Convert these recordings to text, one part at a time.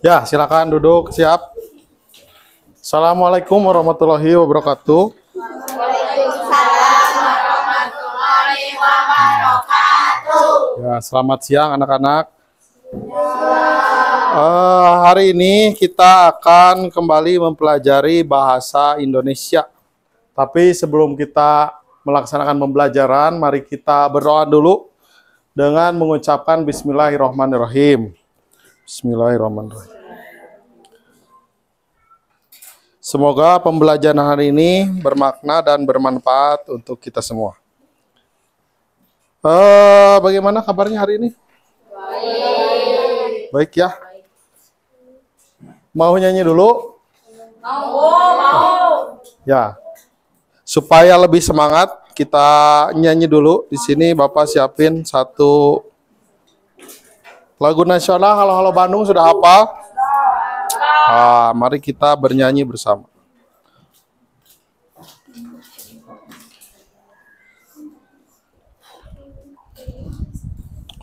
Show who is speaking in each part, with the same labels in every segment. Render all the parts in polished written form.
Speaker 1: Ya, silakan duduk, siap. Assalamualaikum warahmatullahi wabarakatuh.
Speaker 2: Waalaikumsalam warahmatullahi wabarakatuh.
Speaker 1: Ya, selamat siang anak-anak. Hari ini kita akan kembali mempelajari bahasa Indonesia. Tapi sebelum kita melaksanakan pembelajaran, mari kita berdoa dulu dengan mengucapkan Bismillahirrahmanirrahim. Bismillahirrahmanirrahim. Semoga pembelajaran hari ini bermakna dan bermanfaat untuk kita semua. Bagaimana kabarnya hari ini? Baik ya. Mau nyanyi dulu?
Speaker 2: Mau.
Speaker 1: Ya. Supaya lebih semangat, kita nyanyi dulu. Di sini Bapak siapin satu lagu nasional. Halo Halo Bandung, sudah hafal? Mari kita bernyanyi bersama.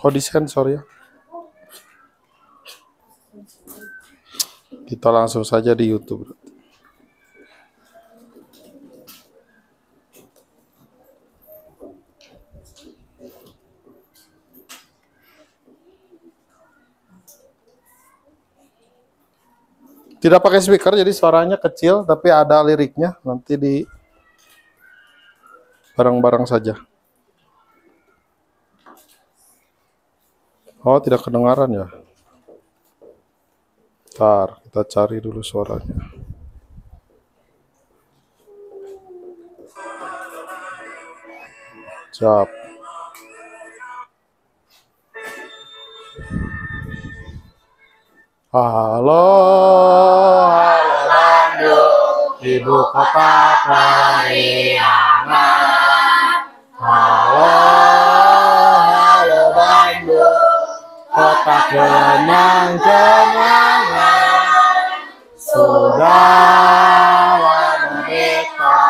Speaker 1: Kok disensor ya? Kita langsung saja di YouTube. Tidak pakai speaker, jadi suaranya kecil, tapi ada liriknya. Nanti di bareng-bareng saja. Oh, tidak kedengaran ya? Ntar, kita cari dulu suaranya. Siap. Halo, halo Bandung, ibu kota periangan. Halo, halo Bandung, kota kenang-kenangan. Sudah lama kita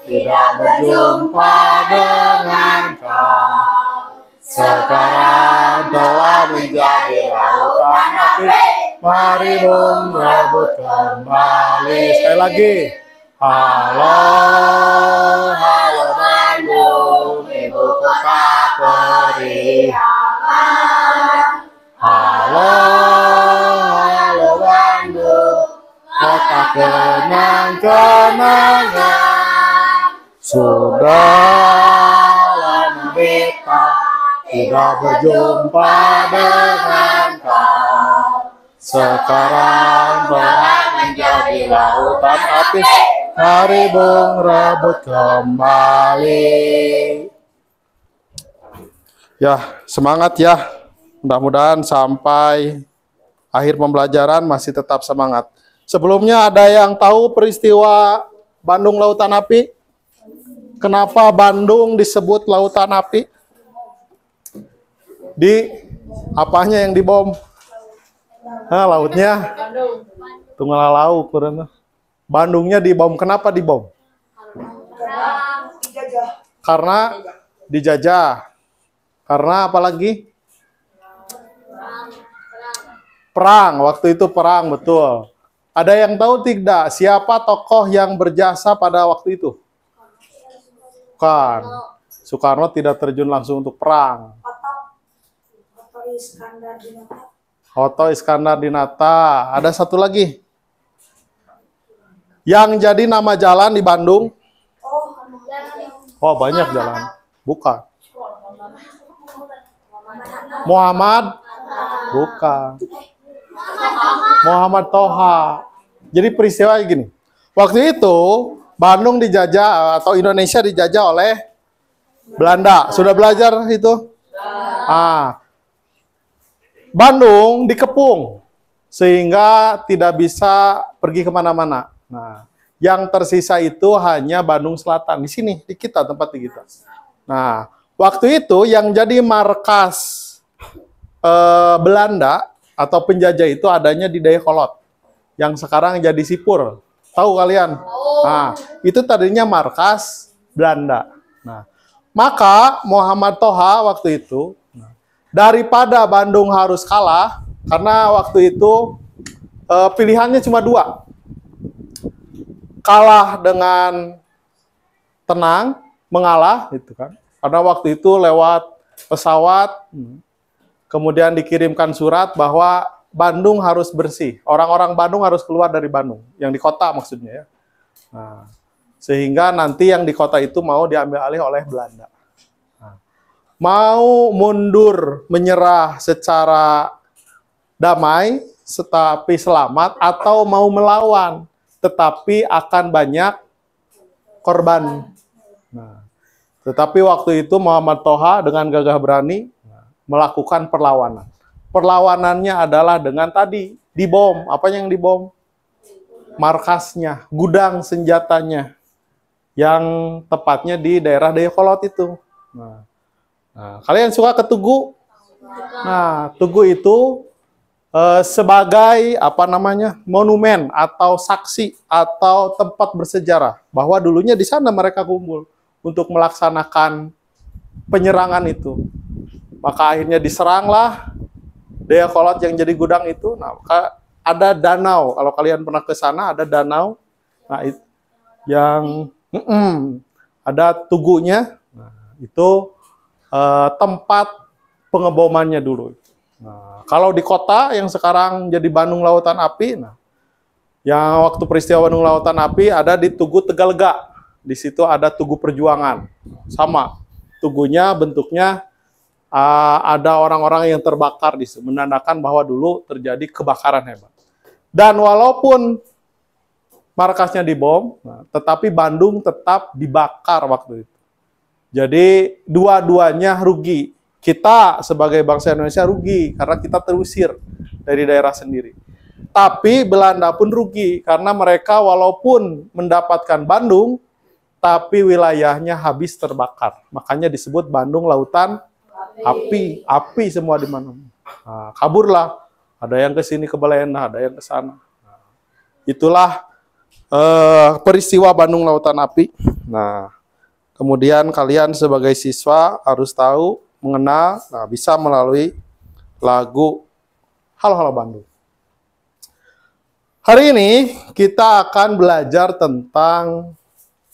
Speaker 1: tidak berjumpa dengan kau. Sekarang telah menjadi lautan api. Mari merebut kembali. Sekali lagi. Halo, halo Bandung, ibu kota periangan. Halo, halo Bandung, kota kenang-kenangan. Sudah lama kita tidak berjumpa dengan kau. Sekarang telah menjadi lautan api. Mari merebut kembali. Ya, semangat ya. Mudah-mudahan sampai akhir pembelajaran masih tetap semangat. Sebelumnya ada yang tahu peristiwa Bandung Lautan Api? Kenapa Bandung disebut Lautan Api? Di apanya yang dibom? Lautnya? Tunggal laut. Bandungnya dibom. Kenapa dibom? Karena dijajah. Karena apa lagi? Perang. Waktu itu perang, betul. Ada yang tahu tidak siapa tokoh yang berjasa pada waktu itu? Bukan. Soekarno tidak terjun langsung untuk perang. Otto Iskandar Dinata. Ada satu lagi. Yang jadi nama jalan di Bandung? Oh, banyak jalan. Bukan. Muhammad? Bukan. Muhammad Toha. Jadi peristiwa gini. Waktu itu Bandung dijajah atau Indonesia dijajah oleh Belanda. Sudah belajar itu? Bandung dikepung sehingga tidak bisa pergi kemana-mana. Nah, yang tersisa itu hanya Bandung Selatan, di sini, di kita, tempat di kita. Nah, waktu itu yang jadi markas Belanda atau penjajah itu adanya di Dayakolot, yang sekarang jadi Sipur. Tahu kalian? Nah, itu tadinya markas Belanda. Nah, maka Muhammad Toha waktu itu daripada Bandung harus kalah, karena waktu itu pilihannya cuma dua. Kalah dengan tenang, mengalah, gitu kan. Karena waktu itu lewat pesawat, kemudian dikirimkan surat bahwa Bandung harus bersih. Orang-orang Bandung harus keluar dari Bandung, yang di kota maksudnya ya. Nah, sehingga nanti yang di kota itu mau diambil alih oleh Belanda. Nah, mau mundur, menyerah secara damai, tetapi selamat, atau mau melawan, tetapi akan banyak korban. Nah, tetapi waktu itu Muhammad Toha dengan gagah berani melakukan perlawanan. Perlawanannya adalah dengan tadi dibom. Apa yang dibom? Markasnya, gudang senjatanya, yang tepatnya di daerah Dayakolot itu. Nah, kalian suka ke Tugu? Nah, Tugu itu sebagai apa namanya, monumen atau saksi atau tempat bersejarah bahwa dulunya di sana mereka kumpul untuk melaksanakan penyerangan itu. Maka akhirnya diseranglah Dayakolot yang jadi gudang itu. Nah, maka ada danau, kalau kalian pernah ke sana ada danau. Nah, yang ada tugunya. Nah, itu tempat pengebomannya dulu. Nah, kalau di kota yang sekarang jadi Bandung Lautan Api, nah, yang waktu peristiwa Bandung Lautan Api ada di Tugu Tegalega. Di situ ada Tugu Perjuangan. Sama, tugunya bentuknya ada orang-orang yang terbakar di situ, menandakan bahwa dulu terjadi kebakaran hebat. Dan walaupun markasnya dibom, nah, tetapi Bandung tetap dibakar waktu itu. Jadi dua-duanya rugi. Kita sebagai bangsa Indonesia rugi karena kita terusir dari daerah sendiri. Tapi Belanda pun rugi karena mereka walaupun mendapatkan Bandung, tapi wilayahnya habis terbakar. Makanya disebut Bandung Lautan Api. Api semua di mana. Nah, kaburlah. Ada yang ke sini ke Balenda, ada yang ke sana. Itulah peristiwa Bandung Lautan Api. Nah, kemudian kalian sebagai siswa harus tahu, mengenal, nah, bisa melalui lagu Halo Halo Bandung. Hari ini kita akan belajar tentang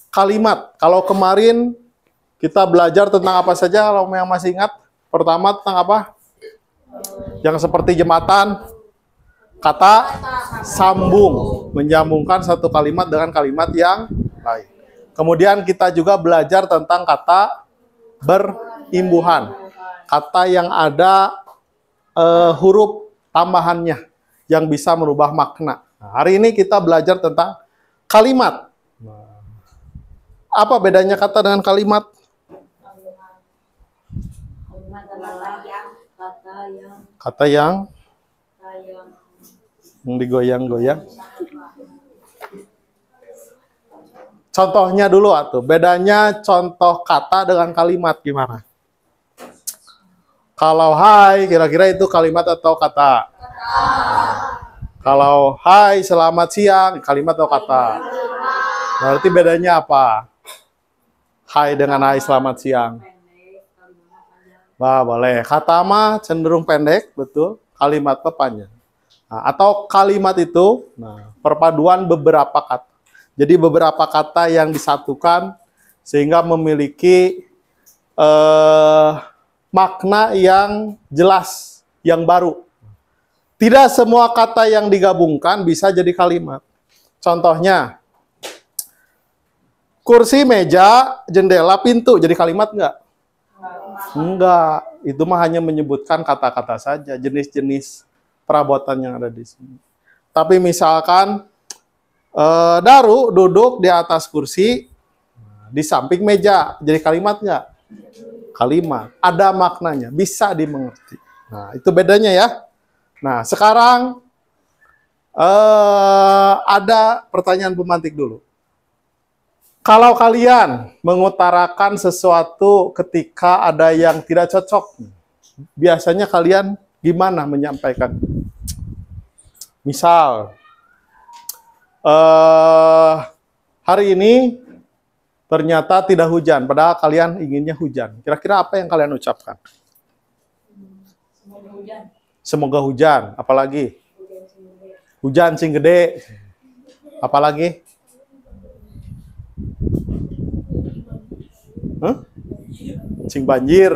Speaker 1: kalimat. Kalau kemarin kita belajar tentang apa saja, kalau yang masih ingat? Pertama tentang apa? Yang seperti jembatan, kata sambung, menyambungkan satu kalimat dengan kalimat yang lain. Kemudian kita juga belajar tentang kata berimbuhan, kata yang ada huruf tambahannya yang bisa merubah makna. Nah, hari ini kita belajar tentang kalimat. Apa bedanya kata dengan kalimat? Kata yang digoyang-goyang. Contohnya dulu atuh. Bedanya contoh kata dengan kalimat gimana? Kalau hai, kira-kira itu kalimat atau kata? Kalau hai, selamat siang, kalimat atau kata? Berarti bedanya apa? Hai dengan hai, selamat siang. Bah, boleh. Kata mah cenderung pendek, betul. Kalimat mah panjang. Nah, atau kalimat itu, nah, perpaduan beberapa kata. Jadi beberapa kata yang disatukan sehingga memiliki makna yang jelas, yang baru. Tidak semua kata yang digabungkan bisa jadi kalimat. Contohnya, kursi, meja, jendela, pintu, jadi kalimat enggak? Enggak. Itu mah hanya menyebutkan kata-kata saja, jenis-jenis perabotan yang ada di sini. Tapi misalkan, Daru duduk di atas kursi, di samping meja, jadi kalimat enggak? Kalimat. Ada maknanya, bisa dimengerti. Nah, itu bedanya ya. Nah, sekarang ada pertanyaan pemantik dulu. Kalau kalian mengutarakan sesuatu ketika ada yang tidak cocok, biasanya kalian gimana menyampaikan? Misal, hari ini ternyata tidak hujan, padahal kalian inginnya hujan. Kira-kira apa yang kalian ucapkan? Semoga hujan. Apalagi? Hujan sing gede. Apalagi? Sing banjir.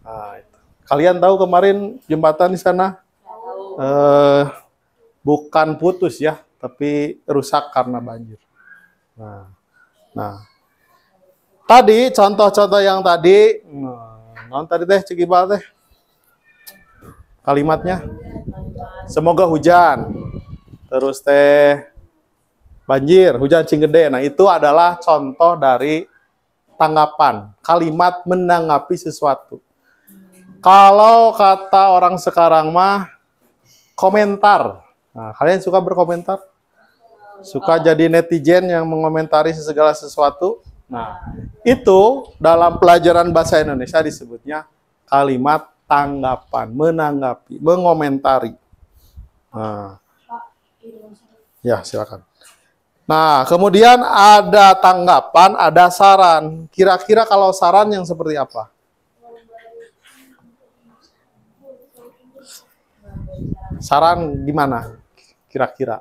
Speaker 1: Nah, itu. Kalian tahu kemarin jembatan di sana? Bukan putus ya, tapi rusak karena banjir. Nah, tadi contoh-contoh yang tadi, non tadi teh Cikibal teh kalimatnya, semoga hujan, terus teh banjir, hujan cing gede. Nah itu adalah contoh dari tanggapan, kalimat menanggapi sesuatu. Kalau kata orang sekarang mah komentar. Nah, kalian suka berkomentar? Suka jadi netizen yang mengomentari segala sesuatu? Nah, itu dalam pelajaran bahasa Indonesia disebutnya kalimat tanggapan, menanggapi, mengomentari. Nah, ya silakan. Nah, kemudian ada tanggapan, ada saran. Kira-kira kalau saran yang seperti apa? Saran gimana? Kira-kira?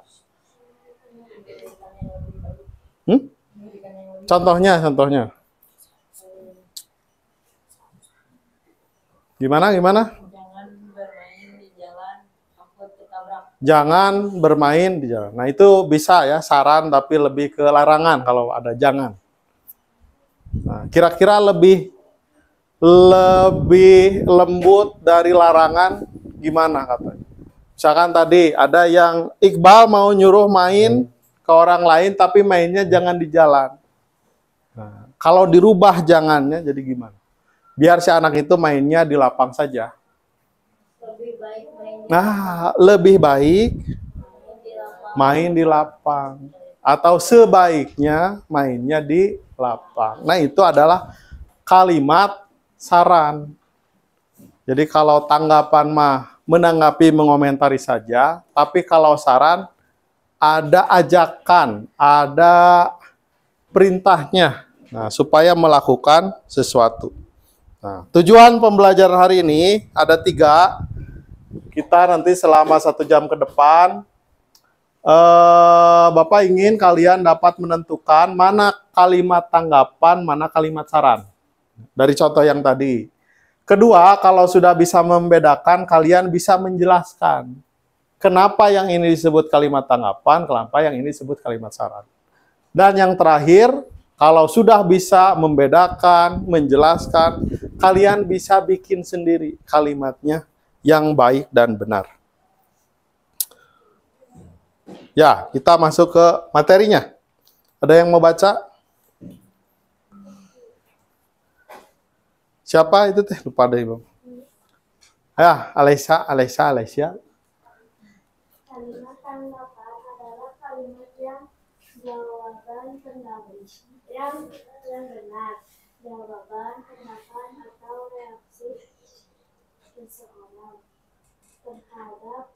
Speaker 1: Contohnya. Gimana? Jangan bermain di jalan. Nah, itu bisa ya, saran tapi lebih ke larangan kalau ada jangan. Nah, kira-kira lebih lembut dari larangan gimana katanya? Misalkan tadi ada yang Iqbal mau nyuruh main ke orang lain tapi mainnya jangan di jalan. Nah, kalau dirubah jangannya jadi gimana? Biar si anak itu mainnya di lapang saja. Lebih baik main di lapang. Atau sebaiknya mainnya di lapang. Nah, itu adalah kalimat saran. Jadi kalau tanggapan mah menanggapi, mengomentari saja. Tapi kalau saran, ada ajakan, ada perintahnya. Nah, supaya melakukan sesuatu. Nah, tujuan pembelajaran hari ini ada 3. Kita nanti selama 1 jam ke depan, Bapak ingin kalian dapat menentukan mana kalimat tanggapan, mana kalimat saran. Dari contoh yang tadi. Kedua, kalau sudah bisa membedakan, kalian bisa menjelaskan. Kenapa yang ini disebut kalimat tanggapan, kenapa yang ini disebut kalimat saran. Dan yang terakhir, kalau sudah bisa membedakan, menjelaskan, kalian bisa bikin sendiri kalimatnya yang baik dan benar. Ya, kita masuk ke materinya. Ada yang mau baca? Siapa itu teh? Lupa deh, Bang. Ya, Alessia.
Speaker 2: Kalimat tanggapan adalah kalimat yang jawaban pendapat yang benar, jawaban pendapat atau reaksi seseorang terhadap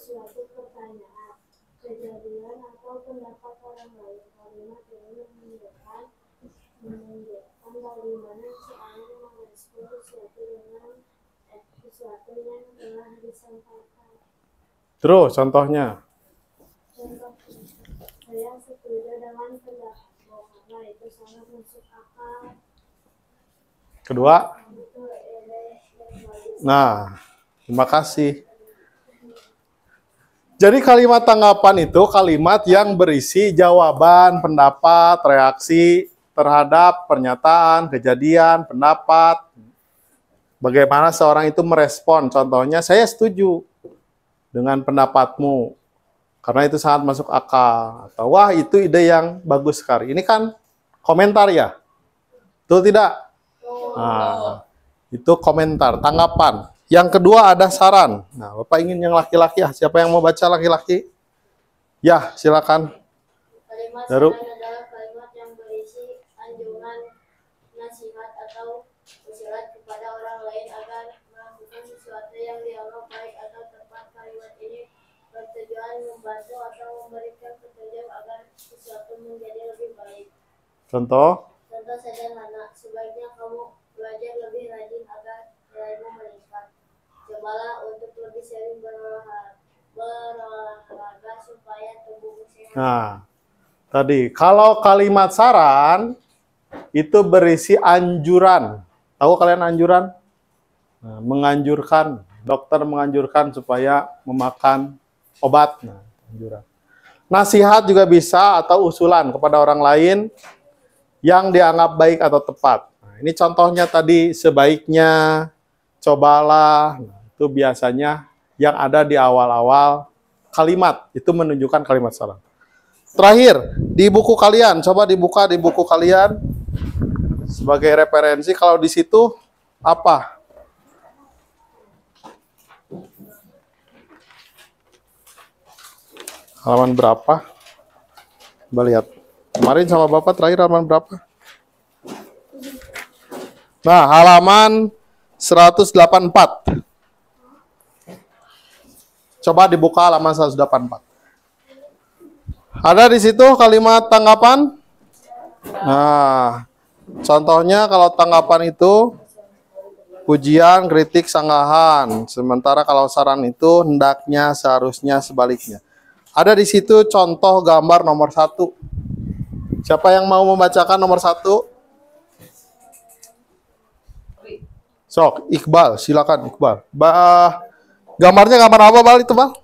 Speaker 2: suatu pertanyaan, kejadian atau pendapat orang lain. Kalimat ini menunjukkan bagaimana seorang merespon sesuatu yang telah disampaikan.
Speaker 1: Terus contohnya.
Speaker 2: Saya setuju dengan pendapatmu karena itu sangat masuk akal.
Speaker 1: Kedua. Nah, terima kasih. Jadi kalimat tanggapan itu kalimat yang berisi jawaban, pendapat, reaksi terhadap pernyataan, kejadian, pendapat. Bagaimana seorang itu merespon. Contohnya, saya setuju dengan pendapatmu karena itu sangat masuk akal. Atau wah, itu ide yang bagus sekali. Ini kan komentar ya? Betul tidak? Nah, itu komentar, tanggapan. Yang kedua ada saran. Nah, Bapak ingin yang laki-laki ya? Siapa yang mau baca laki-laki? Ya, silakan.
Speaker 2: Kalimat saran adalah kalimat yang berisi anjuran, nasihat atau usulan kepada orang lain agar melakukan sesuatu yang dianggap baik atau tepat. Kalimat ini bertujuan membantu atau memberikan petunjuk agar sesuatu menjadi lebih baik.
Speaker 1: Contoh
Speaker 2: Contoh sederhana, sebaiknya kamu belajar lebih rajin agar nilaimu meningkat. sering berolahraga supaya tubuh sehat.
Speaker 1: Nah, tadi kalau kalimat saran itu berisi anjuran. Tahu kalian anjuran? Nah, menganjurkan, dokter menganjurkan supaya memakan obat. Nah, anjuran. Nasihat juga bisa atau usulan kepada orang lain yang dianggap baik atau tepat. Nah, ini contohnya tadi, sebaiknya, cobalah. Nah, itu biasanya yang ada di awal-awal kalimat. Itu menunjukkan kalimat saran. Terakhir, di buku kalian, coba dibuka di buku kalian sebagai referensi. Kalau di situ apa? Halaman berapa? Coba lihat. Kemarin sama Bapak terakhir halaman berapa? Nah, halaman 184. Coba dibuka halaman 184. Ada di situ kalimat tanggapan? Nah, contohnya kalau tanggapan itu pujian, kritik, sanggahan. Sementara kalau saran itu hendaknya, seharusnya, sebaliknya. Ada di situ contoh gambar nomor 1. Siapa yang mau membacakan nomor 1? Sok, Iqbal, silakan Iqbal. Gambarnya gambar apa, Bal, itu, Bal?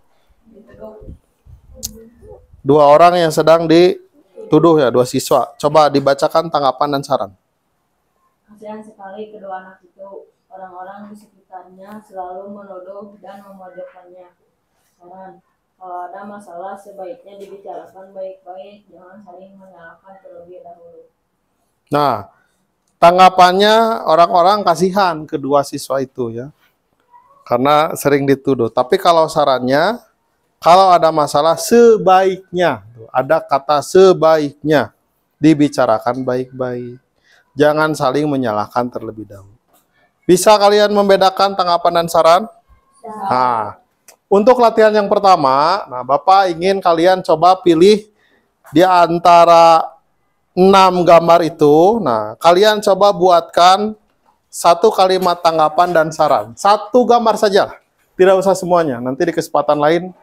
Speaker 1: Dua orang yang sedang dituduh ya, dua siswa. Coba dibacakan tanggapan dan saran.
Speaker 3: Kasihan sekali kedua anak itu. Orang-orang di sekitarnya selalu menuduh dan memojokkannya. Saran, kalau ada masalah sebaiknya dibicarakan baik-baik, jangan saling menyalahkan terlebih dahulu.
Speaker 1: Nah, tanggapannya orang-orang kasihan kedua siswa itu ya. Karena sering dituduh. Tapi kalau sarannya, kalau ada masalah sebaiknya, ada kata sebaiknya, dibicarakan baik-baik. Jangan saling menyalahkan terlebih dahulu. Bisa kalian membedakan tanggapan dan saran? Nah, untuk latihan yang pertama, nah Bapak ingin kalian coba pilih di antara 6 gambar itu. Nah, kalian coba buatkan satu kalimat tanggapan dan saran. Satu gambar saja, tidak usah semuanya. Nanti di kesempatan lain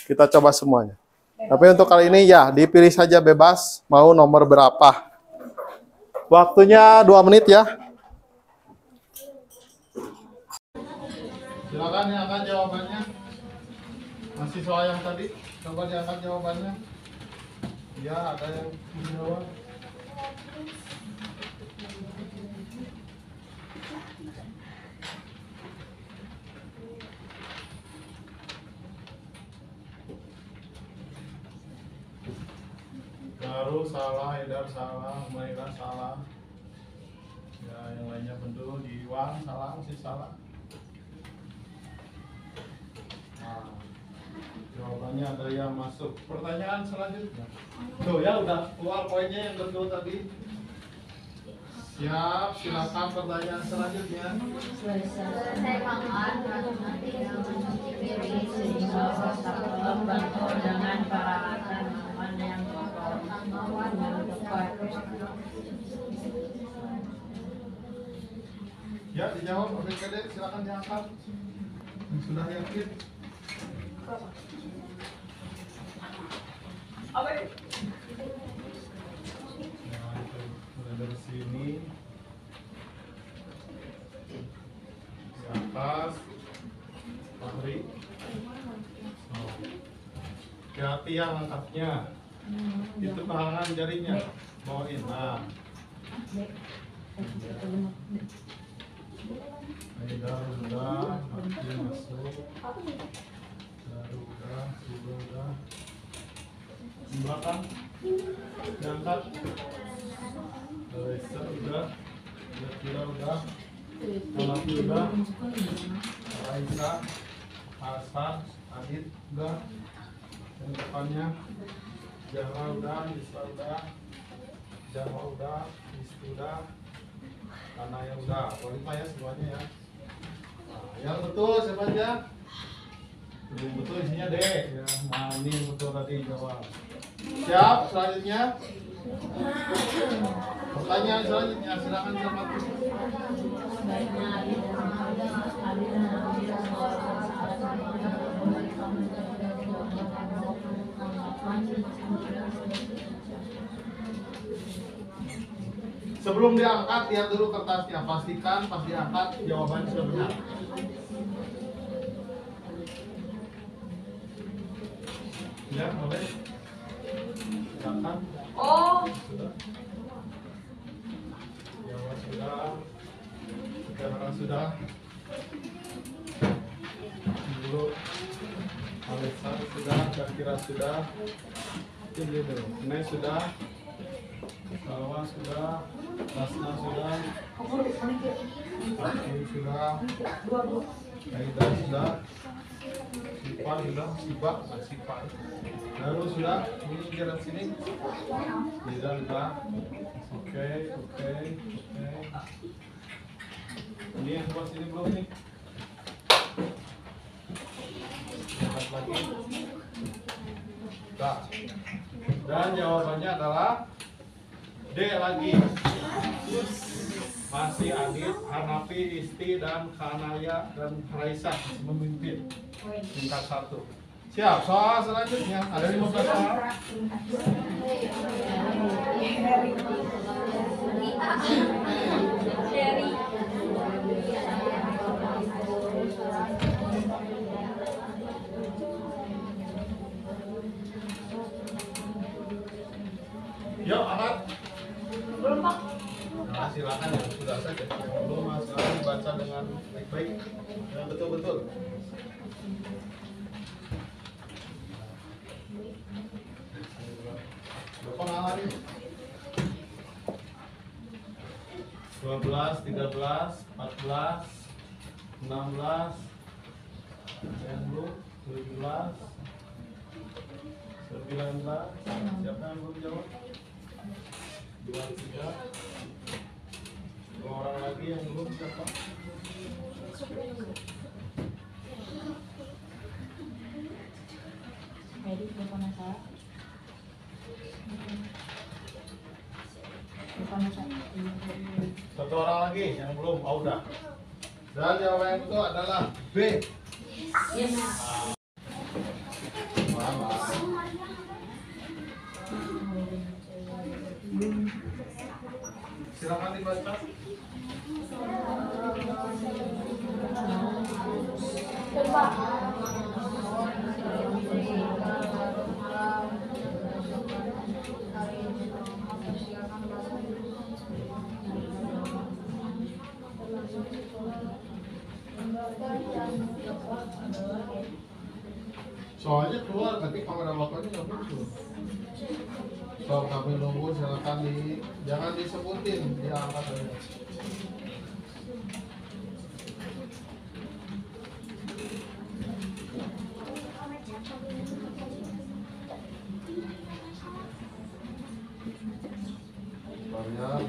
Speaker 1: kita coba semuanya. Tapi untuk kali ini ya, dipilih saja bebas, mau nomor berapa. Waktunya 2 menit ya. Silakan yang akan jawabannya. Mahasiswa yang tadi, coba diangkat jawabannya. Ya, ada yang menjawab. Baru salah, Edar salah, Maira salah. Ya, yang lainnya betul. Iwan salah, masih salah. Nah, jawabannya ada yang masuk. Pertanyaan selanjutnya. Tuh ya, udah keluar poinnya yang betul tadi. Siap, silakan pertanyaan selanjutnya.
Speaker 2: Selesai makan, Ratna tidak mencuci piring
Speaker 3: Sehingga wastafel bantu dengan peralatan aman yang kotor yang tepat.
Speaker 1: Ya, dijawab. OBKD, silakan diangkat. Yang sudah yakin. Nah, itu mulai dari sini. Di atas. Fahri. Oh. Hati-hati yang angkatnya. Itu tahanan jarinya. Bawain. Nah. Aida udah, Hati masuk. Baru udah, sudah udah. Belakang. Diangkat. Reza udah. Kira udah. Malaki udah. Raisa. Hasan. Adit udah. Dan depannya. Jawa udah. Nisa udah. Jawa udah. Isti udah. Tanah yang udah. Kualitas ya semuanya ya. Nah, yang betul siapa aja? Yang betul isinya D. Ya, Mani yang betul tadi jawab. Siap, selanjutnya. Pertanyaan selanjutnya, silakan sama.
Speaker 3: Sebaiknya Ali dan Nabi
Speaker 1: Sebelum diangkat, lihat dulu kertasnya. Pastikan pas diangkat jawabannya sudah benar. Ya, boleh. Silakan.
Speaker 3: Oh,
Speaker 1: Sudah. Jawab sudah. Sekarang sudah. Dulu. Alisa sudah, Syakira sudah. Ini dulu. Nai sudah. Salwa sudah. Tasna sudah. Aku sudah. Aida sudah. Sipa sudah. Sipa. Sipa. Lalu sudah. Ini jalan sini. Tidak sudah. Oke. Ini yang buat sini belum nih? Lihat lagi. Nah. Dan jawabannya adalah D lagi. Masih Adit, Hanafi, Isti, dan Kanaya dan Raisa memimpin tingkat 1. Siap, soal selanjutnya ada 15 soal. Yuk, angkat.
Speaker 3: belum Pak.
Speaker 1: Nah, silakan ya, sudah saja. Belum silakan dibaca dengan baik-baik, dengan betul-betul. Berapa hari? 12, 13, 14, 16, yang belum 17, 19. Siapa yang belum jawab? 23. 2 orang lagi yang belum siapa? Satu orang lagi yang belum, Auda. Dan jawaban yang betul adalah B. Silakan dibaca. Soalnya keluar, tapi kamera bapaknya nggak muncul. So, kami nunggu, silakan jangan disebutin, diangkat aja. Banyak.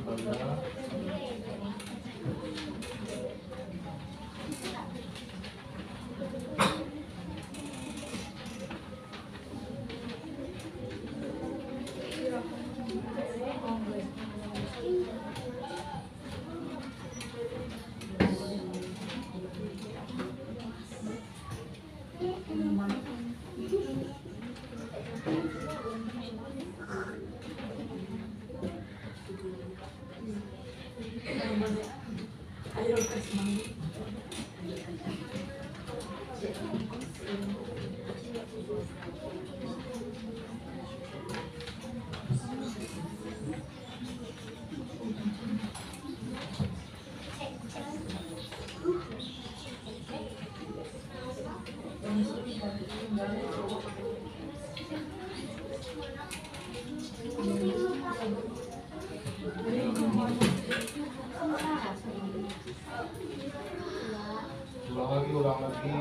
Speaker 1: Ulang lagi.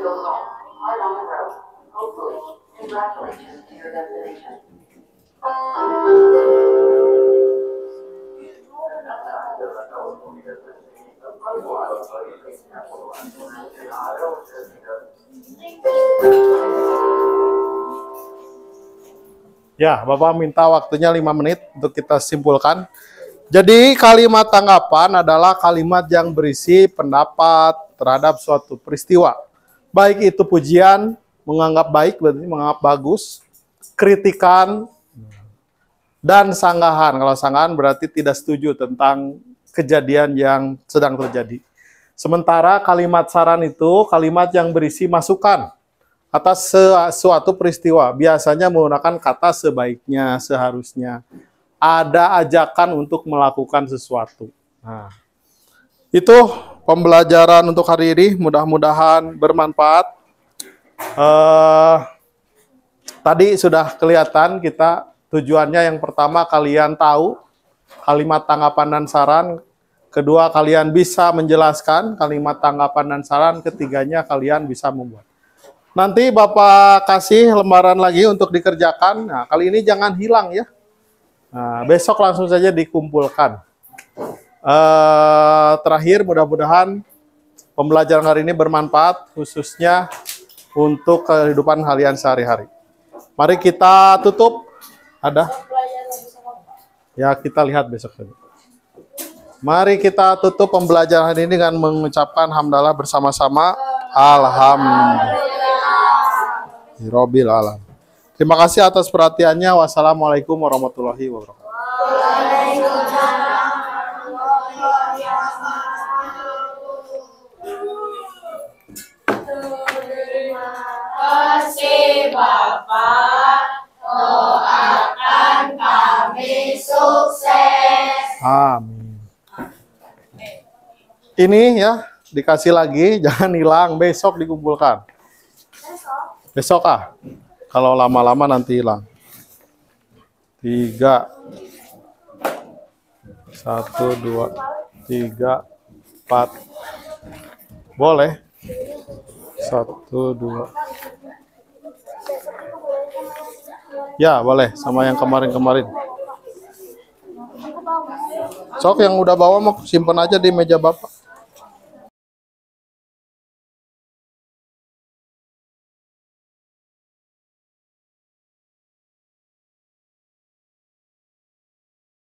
Speaker 4: feel home. Hard on the road. Hopefully. Congratulations to your destination.
Speaker 1: Ya, Bapak minta waktunya 5 menit untuk kita simpulkan. Jadi kalimat tanggapan adalah kalimat yang berisi pendapat terhadap suatu peristiwa. Baik itu pujian, menganggap baik, berarti menganggap bagus, kritikan, dan sanggahan. Kalau sanggahan berarti tidak setuju tentang kejadian yang sedang terjadi. Sementara kalimat saran itu kalimat yang berisi masukan atas suatu peristiwa. Biasanya menggunakan kata sebaiknya, seharusnya. Ada ajakan untuk melakukan sesuatu. Nah, itu pembelajaran untuk hari ini. Mudah-mudahan bermanfaat. Tadi sudah kelihatan kita tujuannya yang pertama kalian tahu kalimat tanggapan dan saran. Kedua, kalian bisa menjelaskan kalimat tanggapan dan saran. Ketiganya, kalian bisa membuat. Nanti Bapak kasih lembaran lagi untuk dikerjakan. Nah, kali ini jangan hilang ya. Nah, besok langsung saja dikumpulkan. Terakhir, mudah-mudahan pembelajaran hari ini bermanfaat, khususnya untuk kehidupan kalian sehari-hari. Mari kita tutup. Ada? Ya, kita lihat besok saja. Mari kita tutup pembelajaran hari ini dengan mengucapkan hamdalah bersama-sama. Alhamdulillahirabbil alamin. Terima kasih atas perhatiannya. Wassalamualaikum warahmatullahi wabarakatuh.
Speaker 2: Terima kasih Bapak, doakan kami sukses.
Speaker 1: Amin. Ini ya, dikasih lagi, jangan hilang. Besok dikumpulkan. Besok ah. Kalau lama-lama nanti hilang. 3. 1, 2, 3, 4. Boleh. 1, 2. Ya, boleh. Sama yang kemarin-kemarin. Sok yang udah bawa mau simpan aja di meja Bapak.